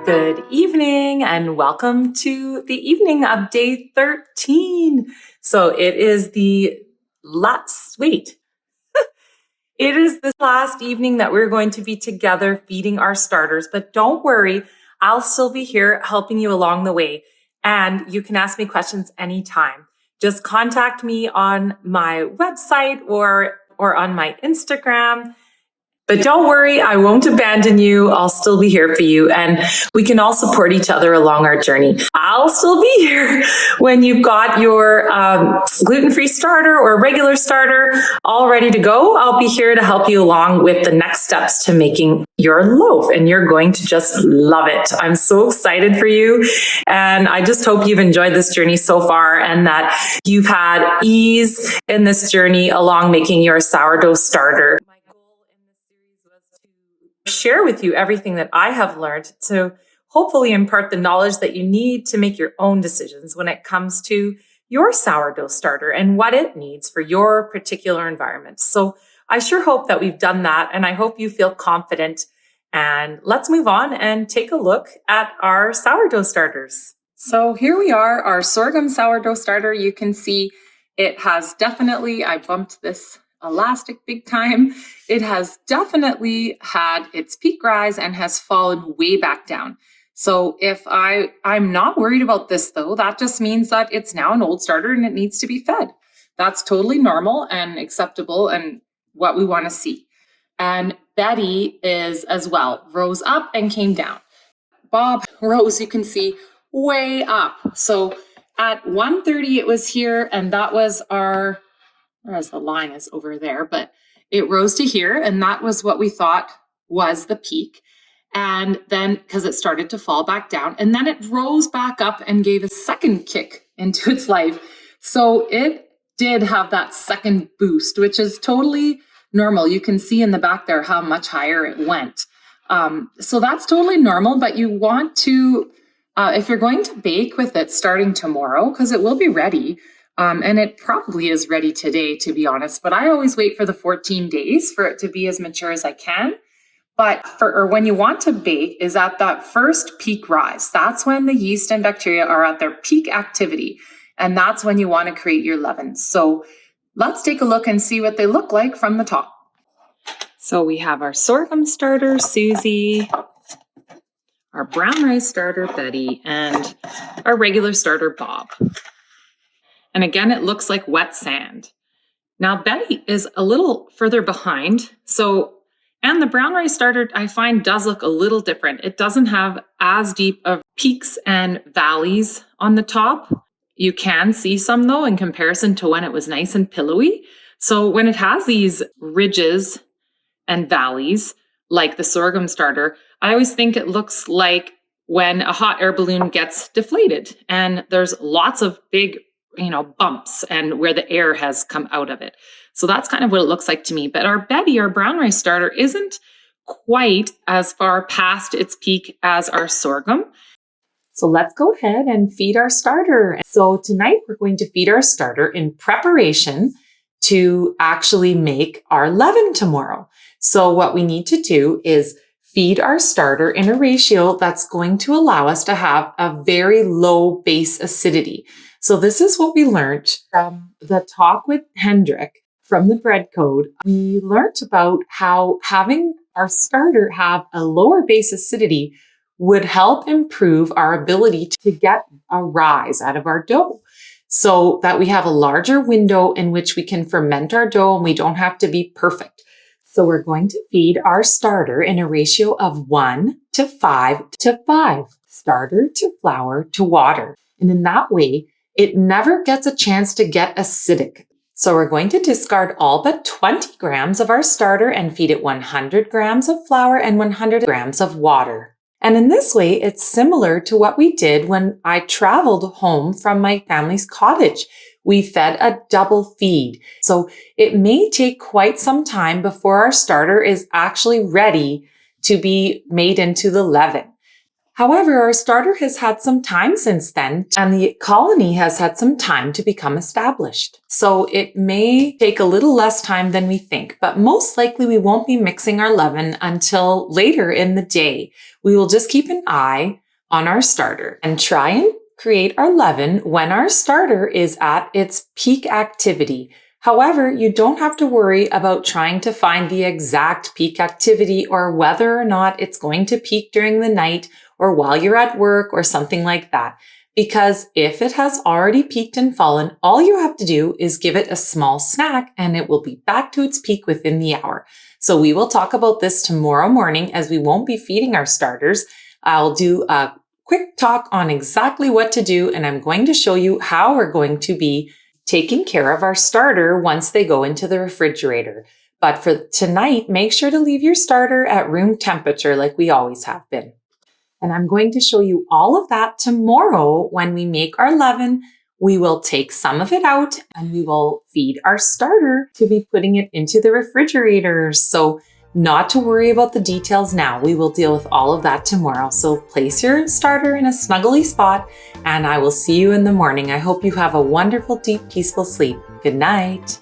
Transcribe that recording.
Good evening and welcome to the evening of day 13. So it is the last, it is the last evening that we're going to be together feeding our starters, but don't worry, I'll still be here helping you along the way. And you can ask me questions anytime. Just contact me on my website or on my Instagram. But don't worry, I won't abandon you. I'll still be here for you. And we can all support each other along our journey. I'll still be here when you've got your gluten-free starter or regular starter all ready to go. I'll be here to help you along with the next steps to making your loaf. And you're going to just love it. I'm so excited for you. And I just hope you've enjoyed this journey so far and that you've had ease in this journey along making your sourdough starter. Share with you everything that I have learned to hopefully impart the knowledge that you need to make your own decisions when it comes to your sourdough starter and what it needs for your particular environment. So I sure hope that we've done that, and I hope you feel confident. And let's move on and take a look at our sourdough starters. So here we are, our sorghum sourdough starter. You can see it has definitely, I bumped this elastic big time. It has definitely had its peak rise and has fallen way back down. So if I'm not worried about this though, that just means that it's now an old starter and it needs to be fed. That's totally normal and acceptable and what we want to see. And Betty is as well, rose up and came down. Bob rose, you can see, way up. So at 1:30 it was here, and that was our, whereas the line is over there, but it rose to here, and that was what we thought was the peak. And then, because it started to fall back down, and then it rose back up and gave a second kick into its life. So it did have that second boost, which is totally normal. You can see in the back there how much higher it went. So that's totally normal, but you want to, if you're going to bake with it starting tomorrow, because it will be ready, and it probably is ready today, to be honest, but I always wait for the 14 days for it to be as mature as I can. But when you want to bake is at that first peak rise. That's when the yeast and bacteria are at their peak activity. And that's when you want to create your leavens. So let's take a look and see what they look like from the top. So we have our sorghum starter, Susie, our brown rice starter, Betty, and our regular starter, Bob. And again, it looks like wet sand. Now, Betty is a little further behind. And the brown rice starter, I find, does look a little different. It doesn't have as deep of peaks and valleys on the top. You can see some, though, in comparison to when it was nice and pillowy. So when it has these ridges and valleys, like the sorghum starter, I always think it looks like when a hot air balloon gets deflated and there's lots of big bumps and where the air has come out of it. So that's kind of what it looks like to me. But our Betty, our brown rice starter, isn't quite as far past its peak as our sorghum. So let's go ahead and feed our starter. So tonight we're going to feed our starter in preparation to actually make our leaven tomorrow. So what we need to do is feed our starter in a ratio that's going to allow us to have a very low base acidity. So this is what we learned from the talk with Hendrik from the bread code. We learned about how having our starter have a lower base acidity would help improve our ability to get a rise out of our dough, so that we have a larger window in which we can ferment our dough and we don't have to be perfect. So we're going to feed our starter in a ratio of 1 to 5 to 5, starter to flour to water. And in that way, it never gets a chance to get acidic. So we're going to discard all but 20 grams of our starter and feed it 100 grams of flour and 100 grams of water. And in this way, it's similar to what we did when I traveled home from my family's cottage. We fed a double feed. So it may take quite some time before our starter is actually ready to be made into the leaven. However, our starter has had some time since then, and the colony has had some time to become established. So it may take a little less time than we think, but most likely we won't be mixing our leaven until later in the day. We will just keep an eye on our starter and try and create our leaven when our starter is at its peak activity. However, you don't have to worry about trying to find the exact peak activity or whether or not it's going to peak during the night or while you're at work or something like that. Because if it has already peaked and fallen, all you have to do is give it a small snack and it will be back to its peak within the hour. So we will talk about this tomorrow morning as we won't be feeding our starters. I'll do a quick talk on exactly what to do, and I'm going to show you how we're going to be taking care of our starter once they go into the refrigerator. But for tonight, make sure to leave your starter at room temperature like we always have been. And I'm going to show you all of that tomorrow when we make our leaven. We will take some of it out and we will feed our starter to be putting it into the refrigerator. So not to worry about the details now. We will deal with all of that tomorrow. So place your starter in a snuggly spot and I will see you in the morning. I hope you have a wonderful, deep, peaceful sleep. Good night.